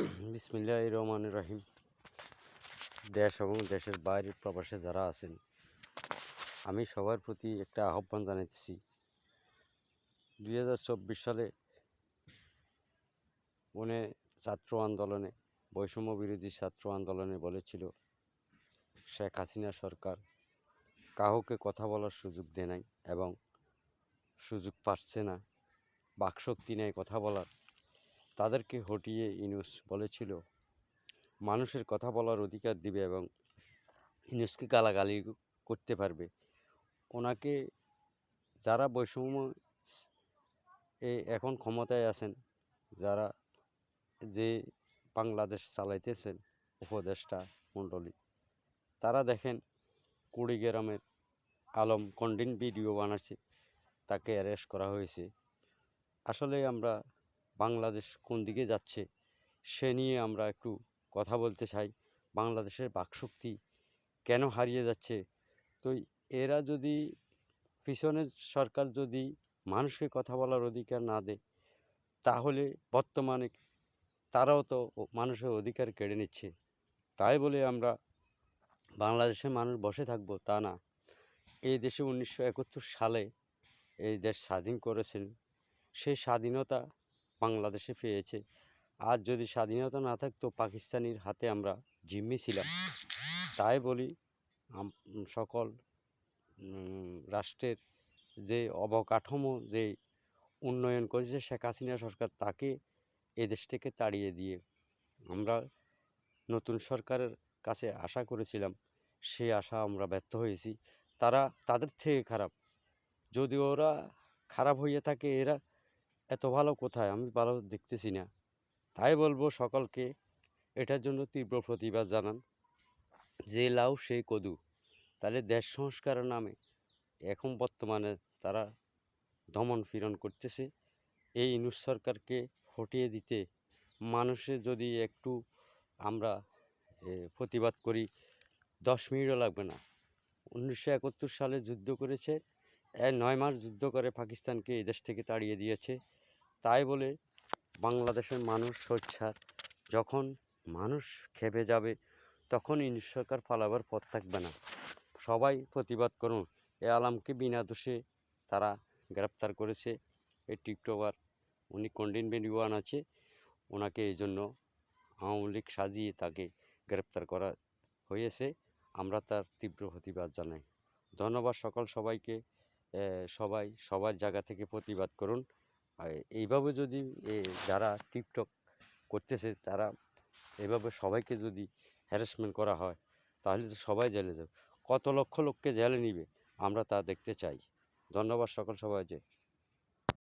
বিসমিল্লাহির রহমানির রহিম। দেশ এবং দেশের বাইরের প্রবাসে যারা আছেন, আমি সবার প্রতি একটা আহ্বান জানাইতেছি। 2024 সালে মনে ছাত্র আন্দোলনে, বৈষম্য বিরোধী ছাত্র আন্দোলনে বলেছিল শেখ হাসিনা সরকার কাউকে কথা বলার সুযোগ দেয় নাই এবং সুযোগ পাচ্ছে না, বাকশক্তি নেই কথা বলার। তাদেরকে হটিয়ে ইউনূস বলেছিল মানুষের কথা বলার অধিকার দিবে এবং ইউনূসকে গালাগালি করতে পারবে। ওনাকে যারা বৈষম্য এখন ক্ষমতায় আছেন, যারা যে বাংলাদেশ চালাইতেছেন উপদেষ্টা মণ্ডলী, তারা দেখেন কুড়িগ্রামের আলম কন্টেন্ট ভিডিও বানাচ্ছে, তাকে অ্যারেস্ট করা হয়েছে। আসলে আমরা বাংলাদেশ কোন দিকে যাচ্ছে সে নিয়ে আমরা একটু কথা বলতে চাই। বাংলাদেশের বাকশক্তি কেন হারিয়ে যাচ্ছে? তো এরা যদি, পিছনের সরকার যদি মানুষকে কথা বলার অধিকার না দেয়, তাহলে বর্তমানে তারাও তো মানুষের অধিকার কেড়ে নিচ্ছে। তাই বলে আমরা বাংলাদেশের মানুষ বসে থাকবো তা না। এই দেশে 1971 সালে এই দেশ স্বাধীন করেছেন, সেই স্বাধীনতা বাংলাদেশে পেয়েছে। আর যদি স্বাধীনতা না থাকতো, পাকিস্তানির হাতে আমরা জিম্মি ছিলাম। তাই বলি সকল রাষ্ট্রের যে অবকাঠামো যে উন্নয়ন করেছে শেখ হাসিনা সরকার, তাকে এ দেশ থেকে তাড়িয়ে দিয়ে আমরা নতুন সরকারের কাছে আশা করেছিলাম, সেই আশা আমরা ব্যর্থ হয়েছি। তারা তাদের থেকে খারাপ। যদি ওরা খারাপ হয়ে থাকে, এরা এত ভালো কোথায়? আমি ভালো দেখতেছি না। তাই বলবো সকলকে, এটার জন্য তীব্র প্রতিবাদ জানান। যে লাউ সেই কদু। তাহলে দেশ সংস্কারের নামে এখন বর্তমানে তারা দমন পীড়ন করতেছে। এই ইউনূস সরকারকে হটিয়ে দিতে মানুষের যদি একটু আমরা প্রতিবাদ করি, 10 মিনিটও লাগবে না। 1971 সালে যুদ্ধ করেছে, 9 মাস যুদ্ধ করে পাকিস্তানকে এই দেশ থেকে তাড়িয়ে দিয়েছে। তাই বলে বাংলাদেশের মানুষ সোচ্চার, যখন মানুষ খেপে যাবে তখন ইউনূস সরকার পালাবার পথ থাকবে না। সবাই প্রতিবাদ করুন। এ আলমকে বিনা দোষে তারা গ্রেপ্তার করেছে। এই টিকটকার, উনি কন্টেন্ট ভিডিও বানাচ্ছে, ওনাকে এই জন্য আওয়ামী লীগ সাজিয়ে তাকে গ্রেপ্তার করা হয়েছে। আমরা তার তীব্র প্রতিবাদ জানাই। ধন্যবাদ সবাইকে। সবাই সবার জায়গা থেকে প্রতিবাদ করুন। এইভাবে যদি যারা টিকটক করতেছে, তারা এভাবে সবাইকে যদি হ্যারাসমেন্ট করা হয়, তাহলে তো সবাই জেলে যাবে। কত লক্ষ লোককে জেলে নিবে আমরা তা দেখতে চাই। ধন্যবাদ সবাইকে।